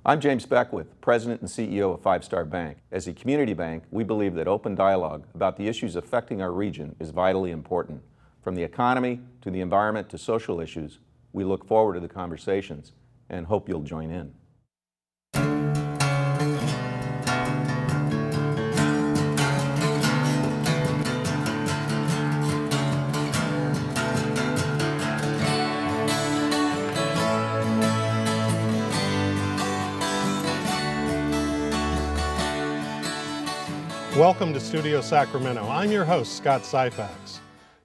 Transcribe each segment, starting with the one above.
I'm James Beckwith, President and CEO of Five Star Bank. As a community bank, we believe that open dialogue about the issues affecting our region is vitally important. From the economy to the environment to social issues, we look forward to the conversations and hope you'll join in. Welcome to Studio Sacramento. I'm your host, Scott Syfax.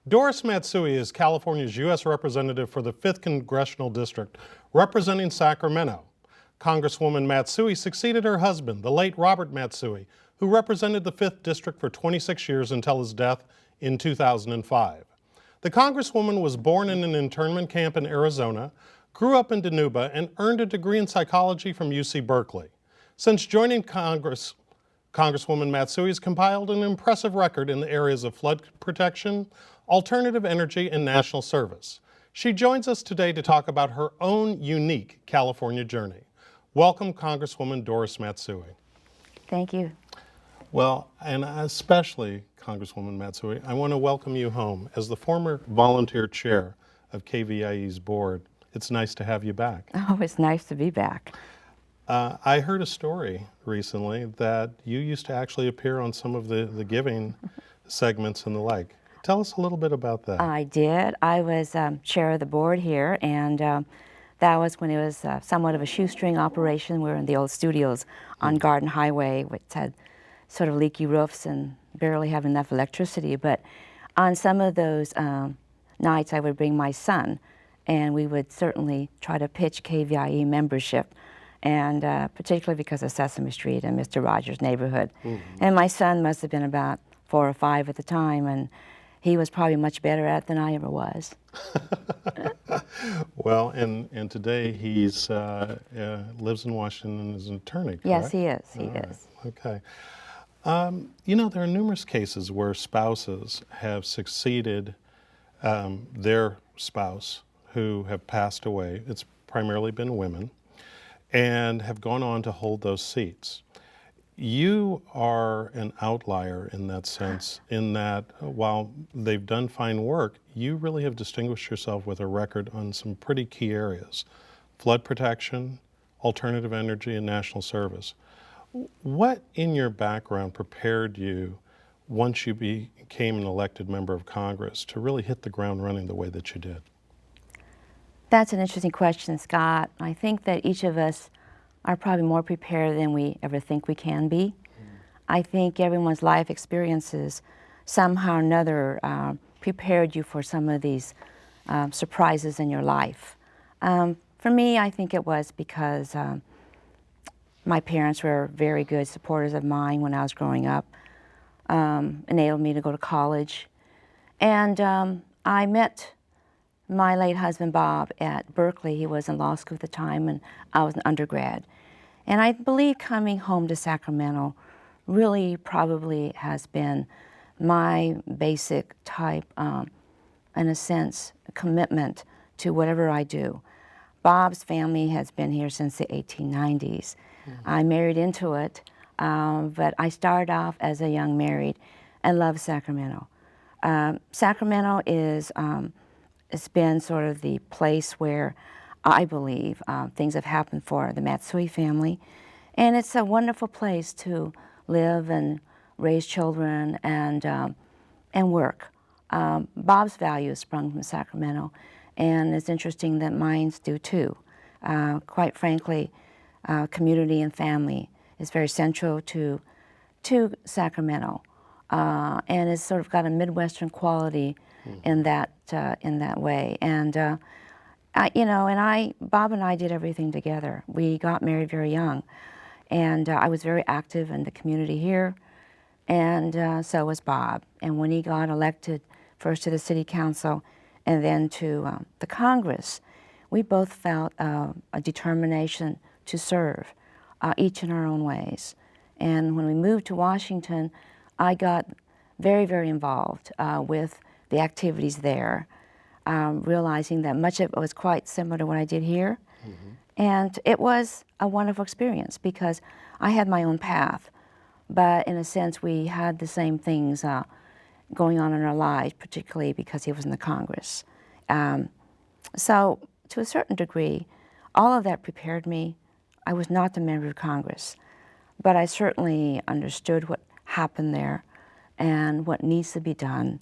Doris Matsui is California's U.S. Representative for the 5th Congressional District, representing Sacramento. Congresswoman Matsui succeeded her husband, the late Robert Matsui, who represented the 5th District for 26 years until his death in 2005. The Congresswoman was born in an internment camp in Arizona, grew up in Dinuba, and earned a degree in psychology from UC Berkeley. Since joining Congress, Congresswoman Matsui has compiled an impressive record in the areas of flood protection, alternative energy, and national service. She joins us today to talk about her own unique California journey. Welcome, Congresswoman Doris Matsui. Thank you. Well, and especially, Congresswoman Matsui, I want to welcome you home. As the former volunteer chair of KVIE's board, it's nice to have you back. Oh, it's nice to be back. I heard a story recently that you used to actually appear on some of the giving segments and the like. Tell us a little bit about that. I did. I was chair of the board here, and that was when it was somewhat of a shoestring operation. We were in the old studios on Garden Highway, which had sort of leaky roofs and barely have enough electricity. But on some of those nights, I would bring my son, and we would certainly try to pitch KVIE membership, and particularly because of Sesame Street and Mr. Rogers' Neighborhood. And my son must have been about 4 or 5 at the time, and he was probably much better at it than I ever was. Well, and today he's lives in Washington and is an attorney, correct? Yes, he is. He is. Okay. You know, there are numerous cases where spouses have succeeded their spouse who have passed away. It's primarily been women, and have gone on to hold those seats. You are an outlier in that sense, in that while they've done fine work, you really have distinguished yourself with a record on some pretty key areas: flood protection, alternative energy, and national service. What in your background prepared you, once you became an elected member of Congress, to really hit the ground running the way that you did? That's an interesting question, Scott. I think that each of us are probably more prepared than we ever think we can be. I think everyone's life experiences somehow or another prepared you for some of these surprises in your life. For me, I think it was because my parents were very good supporters of mine when I was growing up, enabled me to go to college. And I met my late husband, Bob, at Berkeley. He was in law school at the time, and I was an undergrad. And I believe coming home to Sacramento really probably has been my basic type, in a sense, commitment to whatever I do. Bob's family has been here since the 1890s. I married into it, but I started off as a young married and loved Sacramento. Sacramento is it's been sort of the place where I believe things have happened for the Matsui family. And it's a wonderful place to live and raise children and work. Bob's values sprung from Sacramento, and it's interesting that mine do too. Quite frankly, community and family is very central to Sacramento, and it's sort of got a Midwestern quality in that way. And Bob and I did everything together. We got married very young, and I was very active in the community here, and so was Bob. And when he got elected first to the city council and then to the Congress, we both felt a determination to serve, each in our own ways. And when we moved to Washington, I got very, very involved with the activities there, realizing that much of it was quite similar to what I did here. And it was a wonderful experience because I had my own path, but in a sense we had the same things going on in our lives, particularly because he was in the Congress. So to a certain degree, all of that prepared me. I was not the member of Congress, but I certainly understood what happened there and what needs to be done.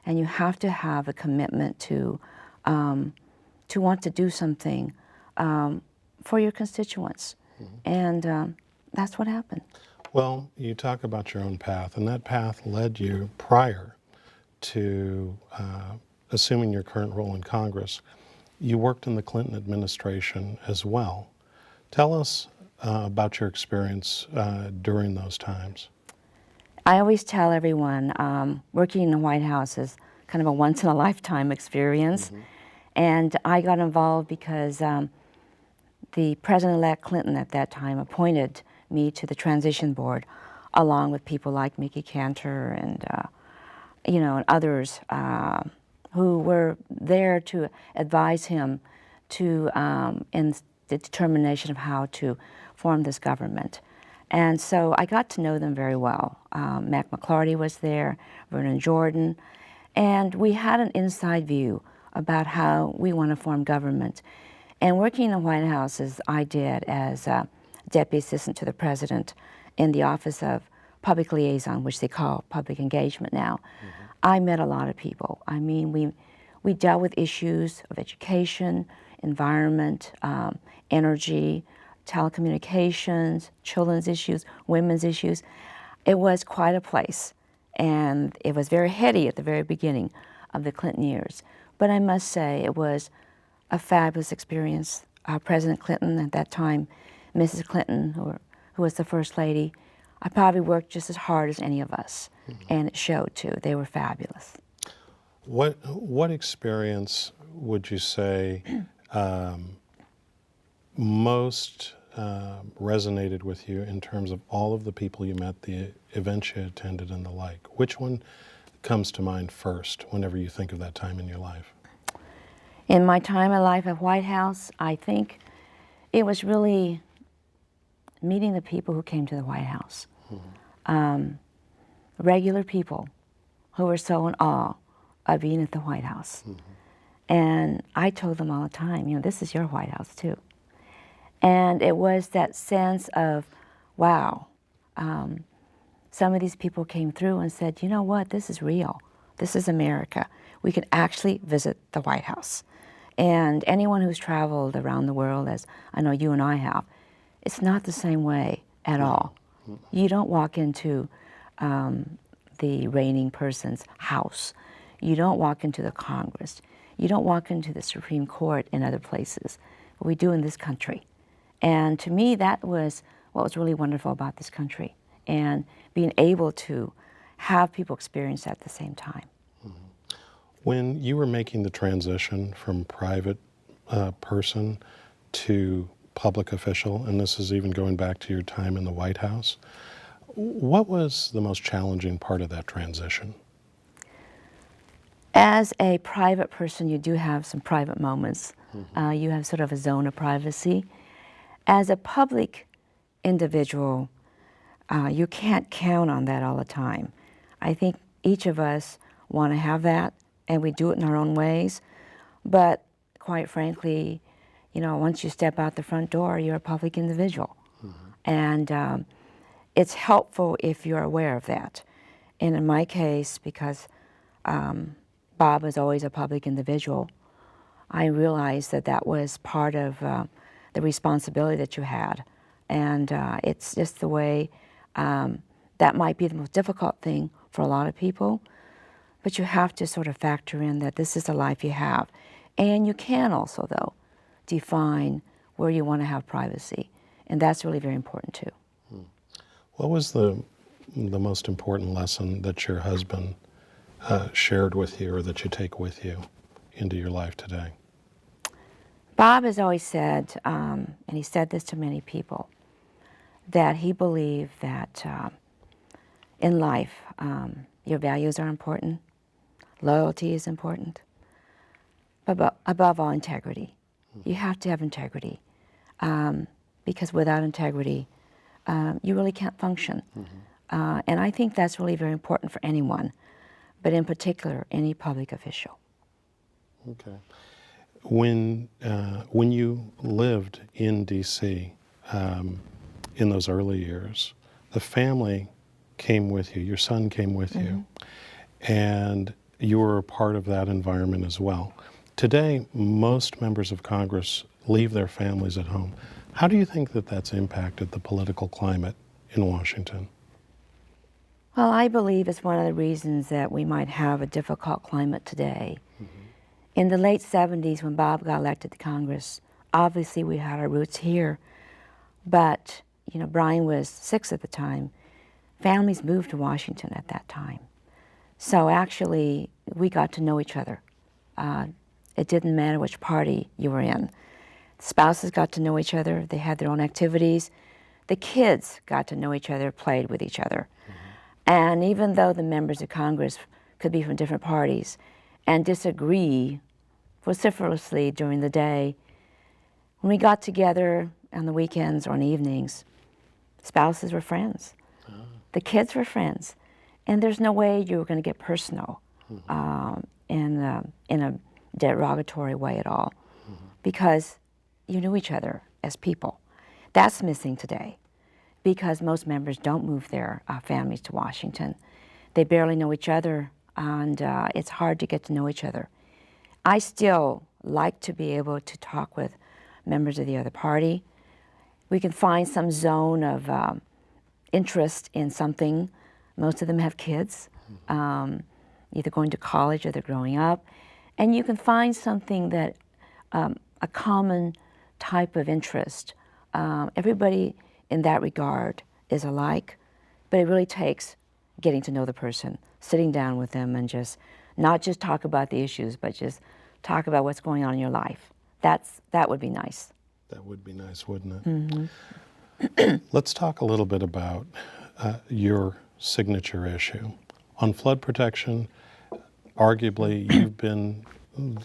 And you have to have a commitment to want to do something for your constituents. And that's what happened. Well, you talk about your own path, and that path led you prior to assuming your current role in Congress. You worked in the Clinton administration as well. Tell us about your experience during those times. I always tell everyone working in the White House is kind of a once-in-a-lifetime experience. And I got involved because the President-elect Clinton at that time appointed me to the transition board, along with people like Mickey Cantor and and others who were there to advise him to in the determination of how to form this government. And so I got to know them very well. Mac McClarty was there, Vernon Jordan, and we had an inside view about how we want to form government. And working in the White House as I did as Deputy Assistant to the President in the Office of Public Liaison, which they call Public Engagement now, I met a lot of people. I mean, we dealt with issues of education, environment, energy, telecommunications, children's issues, women's issues. It was quite a place, and it was very heady at the very beginning of the Clinton years. But I must say it was a fabulous experience. President Clinton at that time, Mrs. Clinton, who was the First Lady, I probably worked just as hard as any of us, and it showed too. They were fabulous. What experience would you say most resonated with you in terms of all of the people you met, the events you attended, and the like? Which one comes to mind first whenever you think of that time in your life? In my time in life at White House, I think it was really meeting the people who came to the White House. Regular people who were so in awe of being at the White House. And I told them all the time, this is your White House too. And it was that sense of, wow, some of these people came through and said, you know what, this is real. This is America. We can actually visit the White House. And anyone who's traveled around the world, as I know you and I have, it's not the same way at all. You don't walk into the reigning person's house. You don't walk into the Congress. You don't walk into the Supreme Court and other places. But we do in this country. And to me, that was what was really wonderful about this country, and being able to have people experience that at the same time. When you were making the transition from private person to public official, and this is even going back to your time in the White House, what was the most challenging part of that transition? As a private person, you do have some private moments. You have sort of a zone of privacy. As a public individual, you can't count on that all the time. I think each of us want to have that, and we do it in our own ways. But quite frankly, once you step out the front door, you're a public individual. And it's helpful if you're aware of that. And in my case, because Bob was always a public individual, I realized that that was part of the responsibility that you had. And it's just the way that might be the most difficult thing for a lot of people, but you have to sort of factor in that this is the life you have. And you can also, though, define where you want to have privacy. And that's really very important, too. What was the most important lesson that your husband shared with you, or that you take with you into your life today? Bob has always said, and he said this to many people, that he believed that in life, your values are important, loyalty is important, but above all, integrity. You have to have integrity. because without integrity, you really can't function. And I think that's really very important for anyone, but in particular, any public official. Okay. When you lived in D.C. In those early years, the family came with you, your son came with you, and you were a part of that environment as well. Today, most members of Congress leave their families at home. How do you think that that's impacted the political climate in Washington? Well, I believe it's one of the reasons that we might have a difficult climate today. In the late 70s, when Bob got elected to Congress, obviously we had our roots here, but Brian was 6 at the time. Families moved to Washington at that time. So actually, we got to know each other. It didn't matter which party you were in. Spouses got to know each other. They had their own activities. The kids got to know each other, played with each other. And even though the members of Congress could be from different parties and disagree vociferously during the day, when we got together on the weekends or on evenings, spouses were friends. The kids were friends. And there's no way you were going to get personal in a derogatory way at all, because you knew each other as people. That's missing today, because most members don't move their families to Washington. They barely know each other, and it's hard to get to know each other. I still like to be able to talk with members of the other party. We can find some zone of interest in something. Most of them have kids, either going to college or they're growing up. And you can find something that, a common type of interest. Everybody in that regard is alike, but it really takes getting to know the person, sitting down with them and just not just talk about the issues, but just talk about what's going on in your life. That would be nice. That would be nice, wouldn't it? Let's talk a little bit about your signature issue. On flood protection, arguably you've been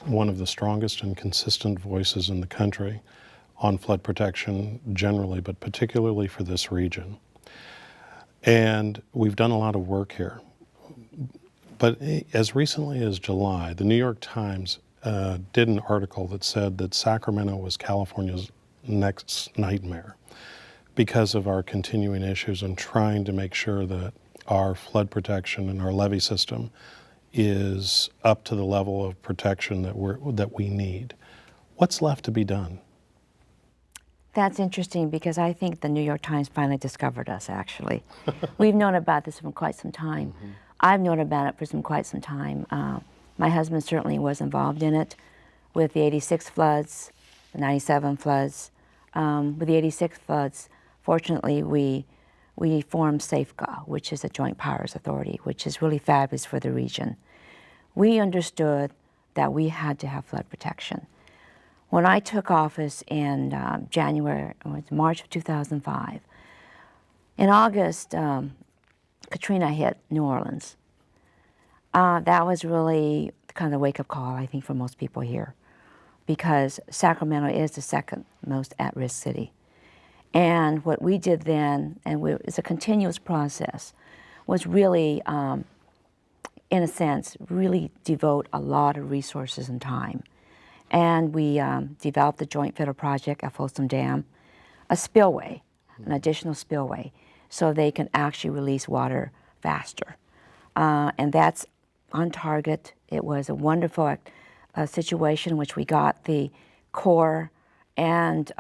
one of the strongest and consistent voices in the country on flood protection generally, but particularly for this region. And we've done a lot of work here. But as recently as July, the New York Times did an article that said that Sacramento was California's next nightmare because of our continuing issues and trying to make sure that our flood protection and our levee system is up to the level of protection that we need. What's left to be done? That's interesting, because I think the New York Times finally discovered us, actually. We've known about this for quite some time. I've known about it for quite some time. My husband certainly was involved in it with the 86 floods, the 97 floods. With the 86 floods, fortunately, we formed SAFEGA, which is a Joint Powers Authority, which is really fabulous for the region. We understood that we had to have flood protection. When I took office in March of 2005, in August, Katrina hit New Orleans. That was really kind of a wake-up call, I think, for most people here, because Sacramento is the second most at-risk city. And what we did then, and it's a continuous process, was really, in a sense, really devote a lot of resources and time. And we developed the Joint Federal Project at Folsom Dam, a spillway, an additional spillway, so they can actually release water faster. And that's on target. It was a wonderful situation in which we got the Corps and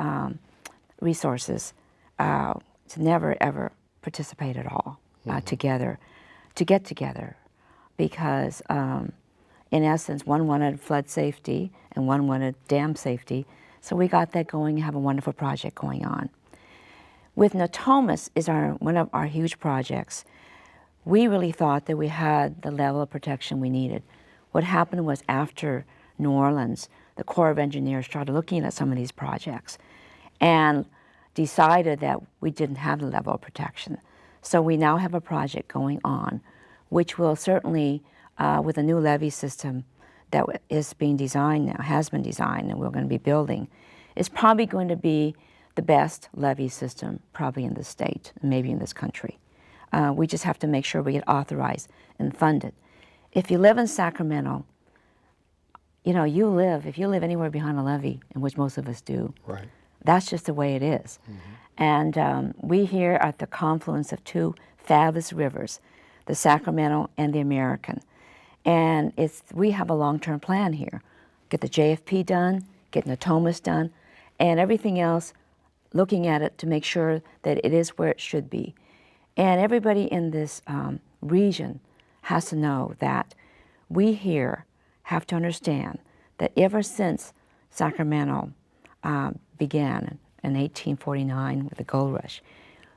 resources to never, ever participate at all together, to get together, because in essence, one wanted flood safety and one wanted dam safety. So we got that going and have a wonderful project going on. With Natomas is one of our huge projects. We really thought that we had the level of protection we needed. What happened was, after New Orleans, the Corps of Engineers started looking at some of these projects and decided that we didn't have the level of protection. So we now have a project going on, which will certainly, with a new levee system that is being designed now, has been designed, and we're going to be building, is probably going to be the best levee system probably in the state, maybe in this country. We just have to make sure we get authorized and funded. If you live in Sacramento, you know, if you live anywhere behind a levee, in which most of us do, Right. that's just the way it is. And we here are at the confluence of two fabulous rivers, the Sacramento and the American. And we have a long-term plan here. Get the JFP done, get Natomas done, and everything else, looking at it to make sure that it is where it should be. And everybody in this region has to know that we here have to understand that ever since Sacramento began in 1849 with the gold rush,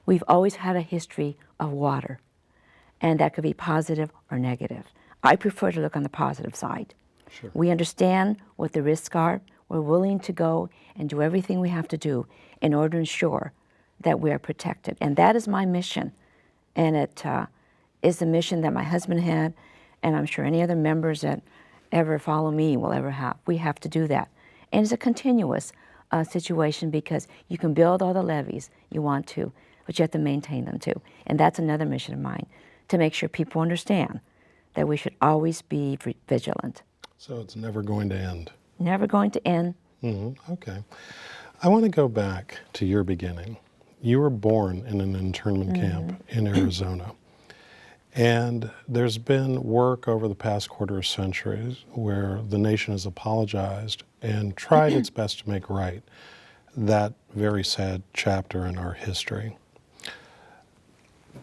we've always had a history of water, and that could be positive or negative. I prefer to look on the positive side. Sure. We understand what the risks are. We're willing to go and do everything we have to do in order to ensure that we are protected. And that is my mission. And it is the mission that my husband had, and I'm sure any other members that ever follow me will ever have. We have to do that. And it's a continuous situation, because you can build all the levees you want to, but you have to maintain them too. And that's another mission of mine, to make sure people understand that we should always be vigilant. So it's never going to end. Never going to end. Okay. I want to go back to your beginning. You were born in an internment camp in Arizona. And there's been work over the past quarter century where the nation has apologized and tried its best to make right that very sad chapter in our history.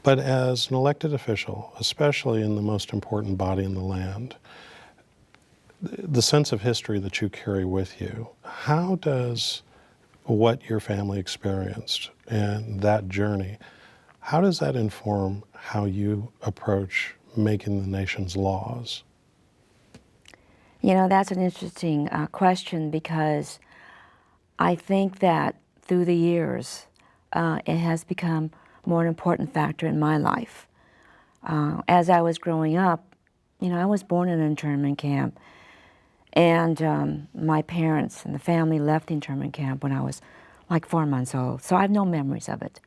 But as an elected official, especially in the most important body in the land, the sense of history that you carry with you, how does what your family experienced and that journey, how does that inform how you approach making the nation's laws? You know, that's an interesting question, because I think that through the years, it has become more an important factor in my life. As I was growing up, you know, I was born in an internment camp, and my parents and the family left the internment camp when I was like 4 months old, so I have no memories of it.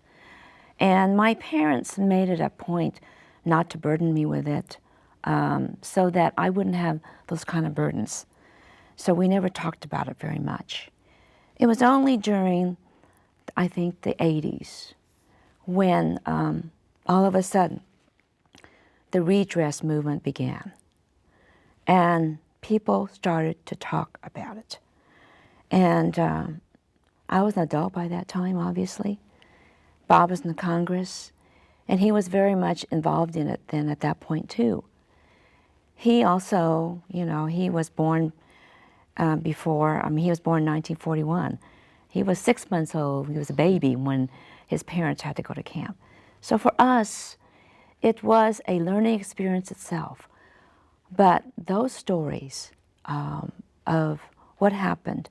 And my parents made it a point not to burden me with it, so that I wouldn't have those kind of burdens. So we never talked about it very much. It was only during, I think, the 80s, when all of a sudden the redress movement began. And people started to talk about it. And I was an adult by that time, obviously. Bob was in the Congress, and he was very much involved in it then at that point too. He also, you know, he was born he was born in 1941. He was 6 months old, he was a baby when his parents had to go to camp. So for us, it was a learning experience itself. But those stories of what happened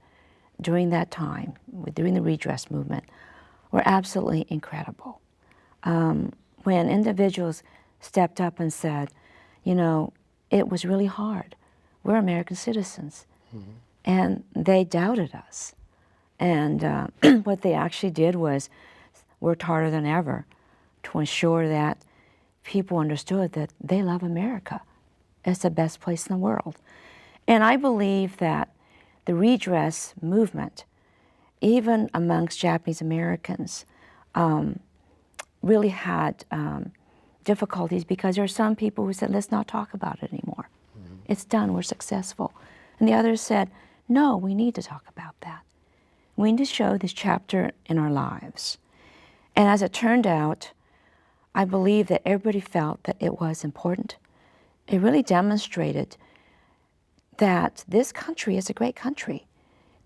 during that time, during the redress movement, were absolutely incredible. When individuals stepped up and said, you know, it was really hard. We're American citizens. And they doubted us. And what they actually did was worked harder than ever to ensure that people understood that they love America. It's the best place in the world. And I believe that the redress movement, even amongst Japanese Americans, really had difficulties, because there are some people who said, let's not talk about it anymore. It's done, we're successful. And the others said, no, we need to talk about that. We need to show this chapter in our lives. And as it turned out, I believe that everybody felt that it was important. It really demonstrated that this country is a great country.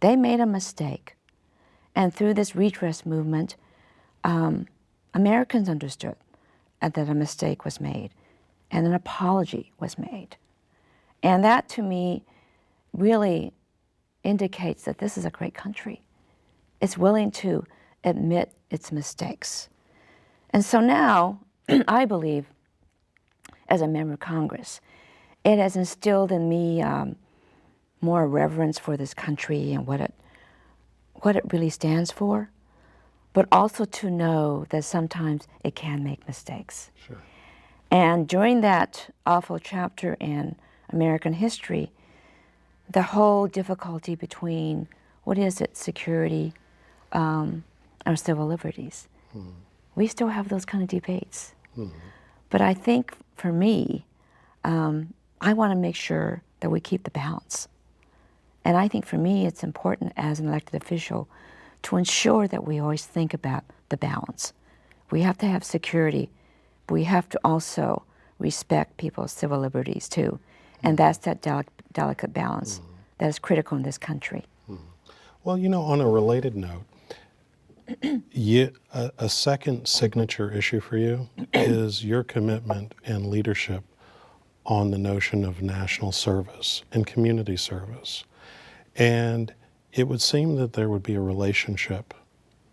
They made a mistake. And through this redress movement, Americans understood that a mistake was made and an apology was made. And that, to me, really indicates that this is a great country. It's willing to admit its mistakes. And so now, I believe, as a member of Congress, it has instilled in me more reverence for this country and what it really stands for. but also to know that sometimes it can make mistakes. Sure. And during that awful chapter in American history, the whole difficulty between, what is it, security, or civil liberties. We still have those kind of debates. But I think for me, I want to make sure that we keep the balance. And I think for me, it's important as an elected official to ensure that we always think about the balance. We have to have security, but we have to also respect people's civil liberties too. And that's that delicate balance that is critical in this country. Well, you know, on a related note, a second signature issue for you is your commitment and leadership on the notion of national service and community service. And it would seem that there would be a relationship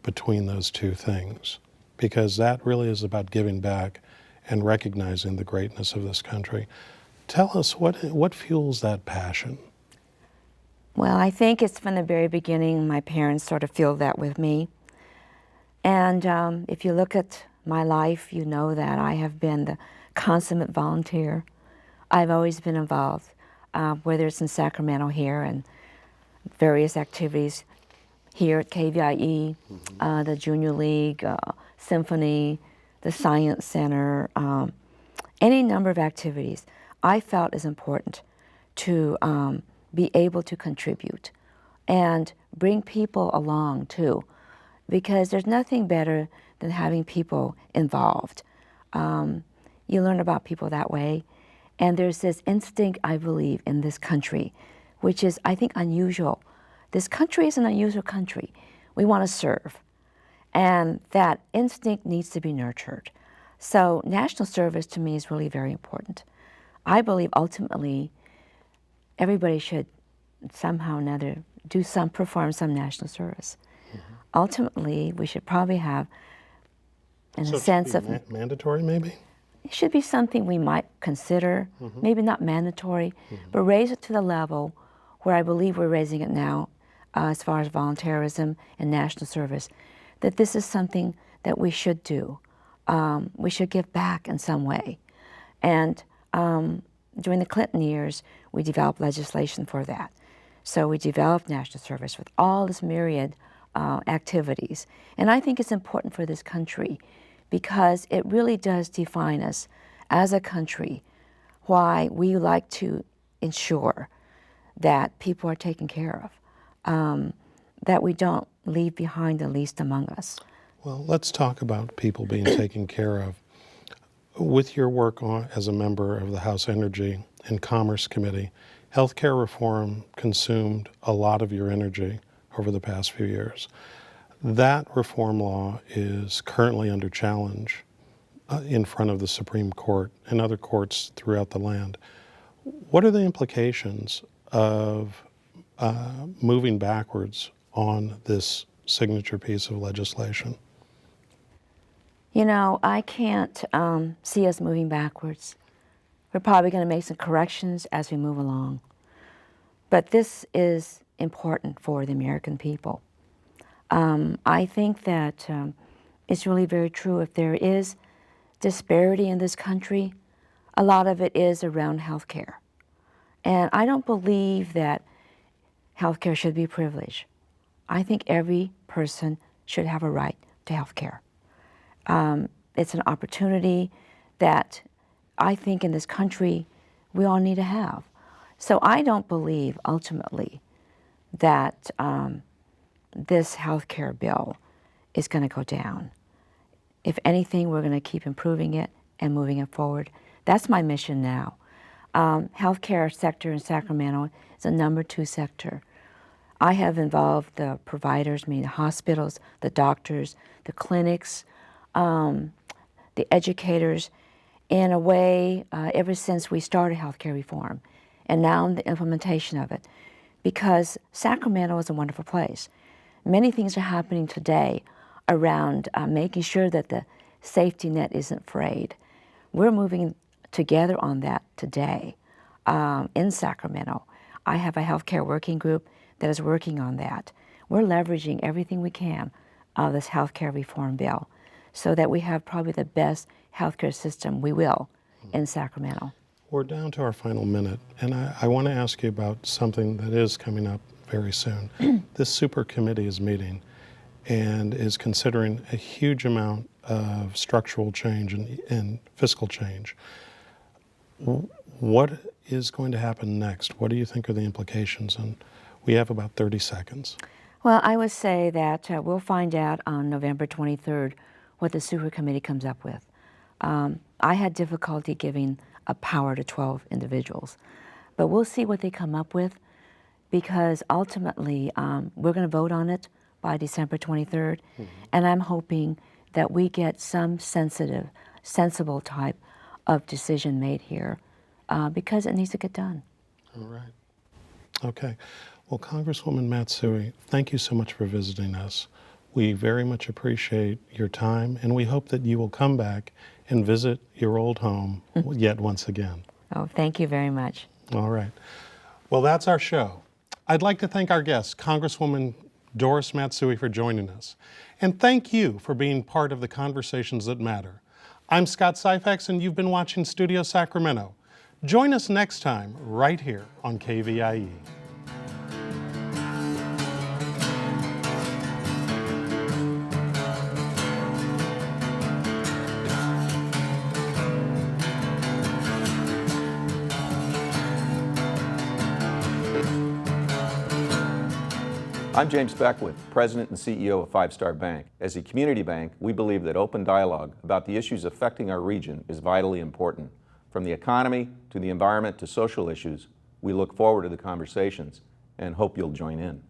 between those two things, because that really is about giving back and recognizing the greatness of this country. Tell us, what fuels that passion? Well, I think it's from the very beginning, my parents sort of fueled that with me. And if you look at my life, you know that I have been the consummate volunteer. I've always been involved, whether it's in Sacramento here and various activities here at KVIE, the Junior League, Symphony, the Science Center, any number of activities I felt is important to be able to contribute and bring people along too, because there's nothing better than having people involved. You learn about people that way, and there's this instinct, I believe, in this country, which is, I think, unusual. This country is an unusual country. We want to serve, and that instinct needs to be nurtured. So national service to me is really very important. I believe ultimately everybody should somehow or another perform some national service. Ultimately, we should probably have, in So a sense of, mandatory, maybe? it should be something we might consider, maybe not mandatory, but raise it to the level where I believe we're raising it now, as far as volunteerism and national service, that this is something that we should do. We should give back in some way. And during the Clinton years, we developed legislation for that. So we developed national service with all this myriad activities. And I think it's important for this country because it really does define us as a country, why we like to ensure that people are taken care of, that we don't leave behind the least among us. Well, let's talk about people being taken care of. With your work as a member of the House Energy and Commerce Committee, healthcare reform consumed a lot of your energy over the past few years. That reform law is currently under challenge in front of the Supreme Court and other courts throughout the land. What are the implications of moving backwards on this signature piece of legislation? You know, I can't see us moving backwards. We're probably going to make some corrections as we move along. But this is important for the American people. I think that it's really very true. If there is disparity in this country, a lot of it is around health care. And I don't believe that health care should be a privilege. I think every person should have a right to health care. It's an opportunity that I think in this country we all need to have. So I don't believe ultimately that this health care bill is going to go down. If anything, we're going to keep improving it and moving it forward. That's my mission now. Healthcare sector in Sacramento is a #2 sector. I have involved the providers, meaning the hospitals, the doctors, the clinics, the educators, in a way ever since we started healthcare reform, and now the implementation of it. Because Sacramento is a wonderful place. Many things are happening today around making sure that the safety net isn't frayed. We're moving together on that today in Sacramento. I have a healthcare working group that is working on that. We're leveraging everything we can of this healthcare reform bill so that we have probably the best healthcare system we will in Sacramento. We're down to our final minute, and I want to ask you about something that is coming up very soon. This super committee is meeting and is considering a huge amount of structural change and fiscal change. What is going to happen next? What do you think are the implications? And we have about 30 seconds. Well, I would say that we'll find out on November 23rd what the super committee comes up with. I had difficulty giving a power to 12 individuals, but we'll see what they come up with, because ultimately we're going to vote on it by December 23rd, and I'm hoping that we get some sensible type of decision made here, because it needs to get done. All right. Okay. Well, Congresswoman Matsui, thank you so much for visiting us. We very much appreciate your time, and we hope that you will come back and visit your old home yet once again. Oh, thank you very much. All right. Well, that's our show. I'd like to thank our guest, Congresswoman Doris Matsui, for joining us. And thank you for being part of the conversations that matter. I'm Scott Syfax, and you've been watching Studio Sacramento. Join us next time right here on KVIE. I'm James Beckwith, President and CEO of Five Star Bank. As a community bank, we believe that open dialogue about the issues affecting our region is vitally important. From the economy to the environment to social issues, we look forward to the conversations and hope you'll join in.